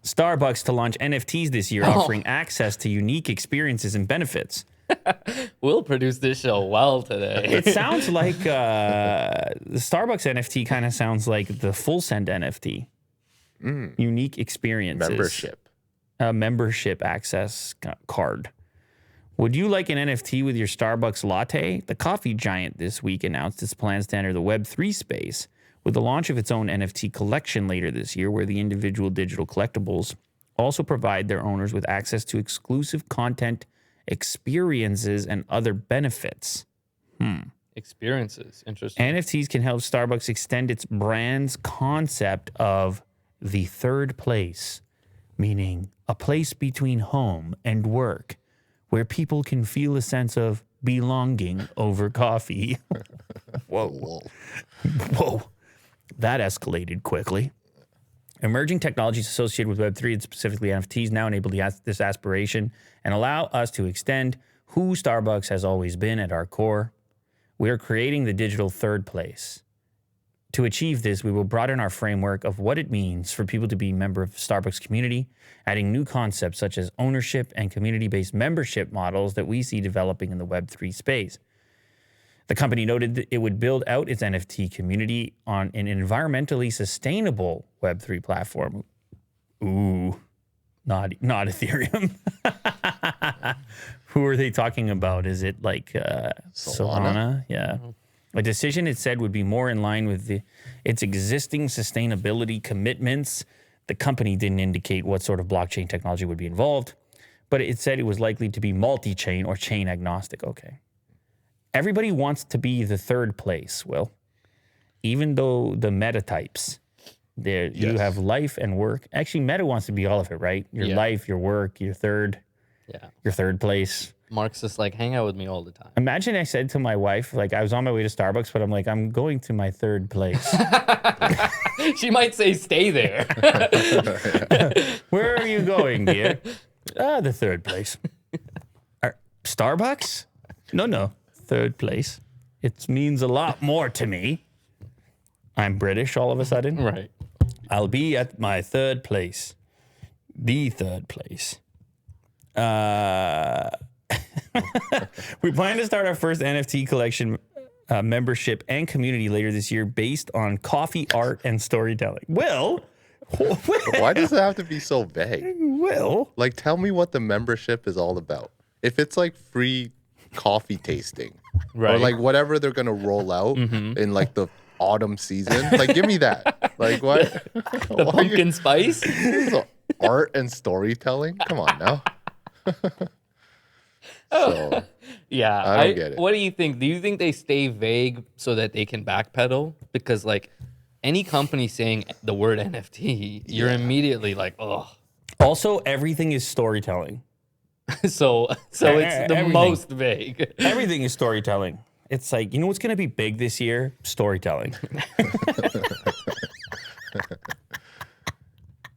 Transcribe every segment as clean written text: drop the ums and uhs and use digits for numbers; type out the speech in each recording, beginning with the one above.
Starbucks to launch NFTs this year, offering access to unique experiences and benefits. We'll produce this show well today. It sounds like the Starbucks NFT kind of sounds like the Full Send NFT. Unique experiences. Membership access card. Would you like an NFT with your Starbucks latte? The coffee giant this week announced its plans to enter the Web3 space with the launch of its own NFT collection later this year, where the individual digital collectibles also provide their owners with access to exclusive content, experiences, and other benefits. Experiences. Interesting. NFTs can help Starbucks extend its brand's concept of the third place, meaning a place between home and work where people can feel a sense of belonging over coffee. Whoa. That escalated quickly. Emerging technologies associated with Web3 and specifically NFTs now enable this aspiration and allow us to extend who Starbucks has always been at our core. We are creating the digital third place. To achieve this, we will broaden our framework of what it means for people to be a member of the Starbucks community, adding new concepts such as ownership and community-based membership models that we see developing in the Web3 space. The company noted that it would build out its NFT community on an environmentally sustainable Web3 platform. Ooh, not Ethereum. Who are they talking about? Is it like Solana? Yeah. A decision, it said, would be more in line with its existing sustainability commitments. The company didn't indicate what sort of blockchain technology would be involved, but it said it was likely to be multi-chain or chain agnostic. Okay. Everybody wants to be the third place, Will. Even though the meta types, you have life and work. Actually, meta wants to be all of it, right? Your life, your work, your third place. Mark's just like, hang out with me all the time. Imagine I said to my wife, like, I was on my way to Starbucks, but I'm like, I'm going to my third place. She might say, stay there. Where are you going, dear? The third place. Starbucks? No. Third place. It means a lot more to me. I'm British all of a sudden. Right. I'll be at my third place. The third place. We plan to start our first NFT collection membership and community later this year based on coffee, art, and storytelling. Will? Why does it have to be so vague? Will? Like, tell me what the membership is all about. If it's like free coffee tasting, or like whatever they're going to roll out in like the autumn season, like give me that. Like what? The pumpkin spice? Art and storytelling? Come on now. So, yeah, I don't get it. What do you think? Do you think they stay vague so that they can backpedal? Because like any company saying the word NFT, you're immediately like, oh. Also, everything is storytelling. so it's the everything. most vague. Everything is storytelling. It's like, you know what's going to be big this year? Storytelling.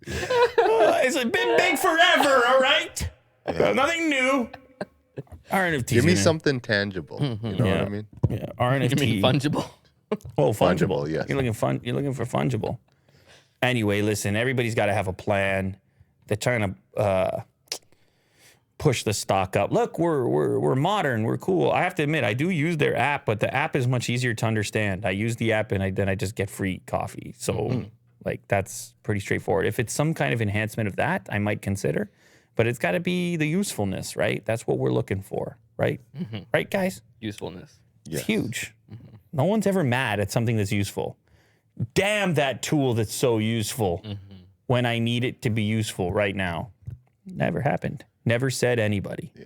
It's been big forever, all right? Nothing new. Our NFTs. Give me something tangible. You know what I mean? Yeah, our NFT. You mean fungible? Oh, fungible. Yes. You're looking for fungible. Anyway, listen, everybody's got to have a plan. They're trying to push the stock up. Look, we're modern, we're cool. I have to admit, I do use their app, but the app is much easier to understand. I use the app and then I just get free coffee. So like that's pretty straightforward. If it's some kind of enhancement of that, I might consider. But it's got to be the usefulness, right? That's what we're looking for, right? Right, guys? Usefulness. It's huge. No one's ever mad at something that's useful. Damn that tool that's so useful when I need it to be useful right now. Never happened. Never said anybody. Yeah.